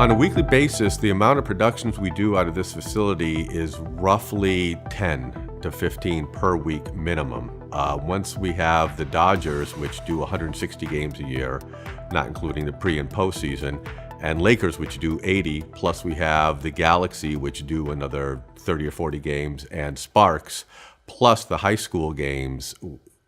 On a weekly basis, the amount of productions we do out of this facility is roughly 10 to 15 per week minimum. Once we have the Dodgers, which do 160 games a year, not including the pre and postseason, and Lakers, which do 80, plus we have the Galaxy, which do another 30 or 40 games, and Sparks, plus the high school games,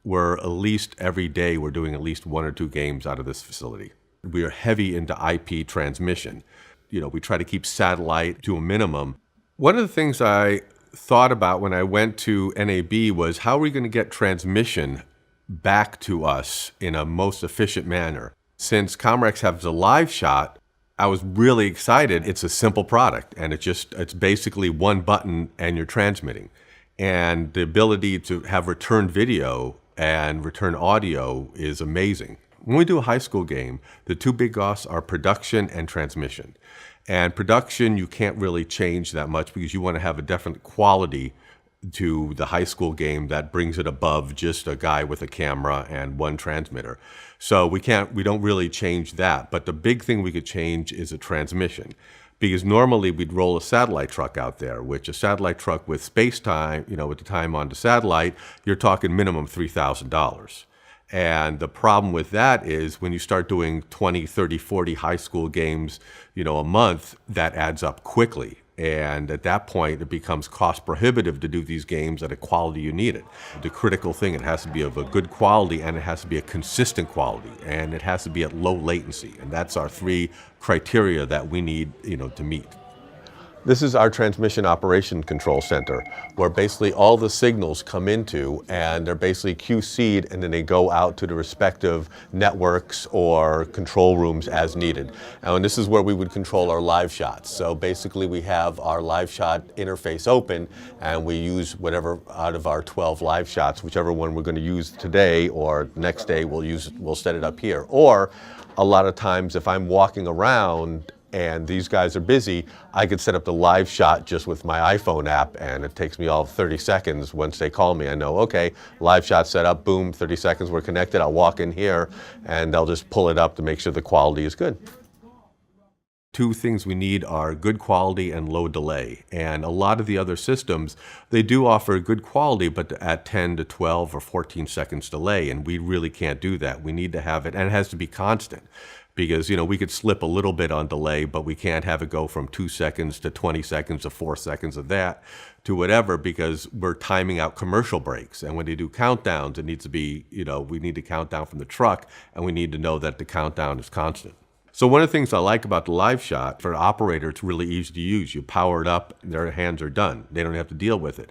we're at least every day we're doing at least 1 or 2 games out of this facility. We are heavy into IP transmission. We try to keep satellite to a minimum. One of the things I thought about when I went to NAB was how are we going to get transmission back to us in a most efficient manner? Since Comrex has a LiveShot, I was really excited. It's a simple product, and it's basically one button and you're transmitting. And the ability to have return video and return audio is amazing. When we do a high school game, the two big offs are production and transmission. And production, you can't really change that much because you want to have a definite quality to the high school game that brings it above just a guy with a camera and one transmitter. So we don't really change that. But the big thing we could change is a transmission. Because normally we'd roll a satellite truck out there, which a satellite truck with space time, with the time on the satellite, you're talking minimum $3,000. And the problem with that is when you start doing 20, 30, 40 high school games, a month, that adds up quickly. And at that point, it becomes cost prohibitive to do these games at a quality you need it. The critical thing, it has to be of a good quality, and it has to be a consistent quality, and it has to be at low latency. And that's our 3 criteria that we need, to meet. This is our transmission operation control center, where basically all the signals come into, and they're basically QC'd, and then they go out to the respective networks or control rooms as needed. And this is where we would control our live shots. So basically we have our live shot interface open, and we use whatever out of our 12 live shots, whichever one we're going to use today or next day, we'll set it up here. Or a lot of times if I'm walking around and these guys are busy, I could set up the live shot just with my iPhone app, and it takes me all 30 seconds. Once they call me, I know, okay, live shot set up, boom, 30 seconds, we're connected. I'll walk in here, and they'll just pull it up to make sure the quality is good. 2 things we need are good quality and low delay. And a lot of the other systems, they do offer good quality, but at 10 to 12 or 14 seconds delay, and we really can't do that. We need to have it, and it has to be constant. Because, we could slip a little bit on delay, but we can't have it go from 2 seconds to 20 seconds to 4 seconds of that to whatever, because we're timing out commercial breaks. And when they do countdowns, it needs to be, we need to count down from the truck, and we need to know that the countdown is constant. So one of the things I like about the LiveShot, for an operator, it's really easy to use. You power it up, and their hands are done. They don't have to deal with it.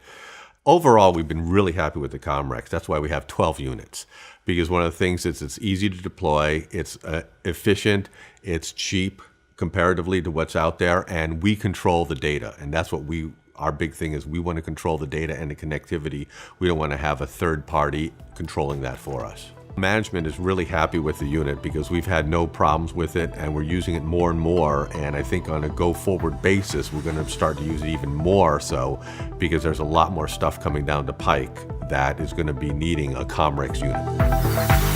Overall, we've been really happy with the Comrex. That's why we have 12 units. Because one of the things is it's easy to deploy, it's efficient, it's cheap comparatively to what's out there, and we control the data. And that's what our big thing is. We want to control the data and the connectivity. We don't want to have a third party controlling that for us. Management is really happy with the unit because we've had no problems with it, and we're using it more and more. And I think on a go-forward basis, we're going to start to use it even more so, because there's a lot more stuff coming down the pike that is going to be needing a Comrex unit.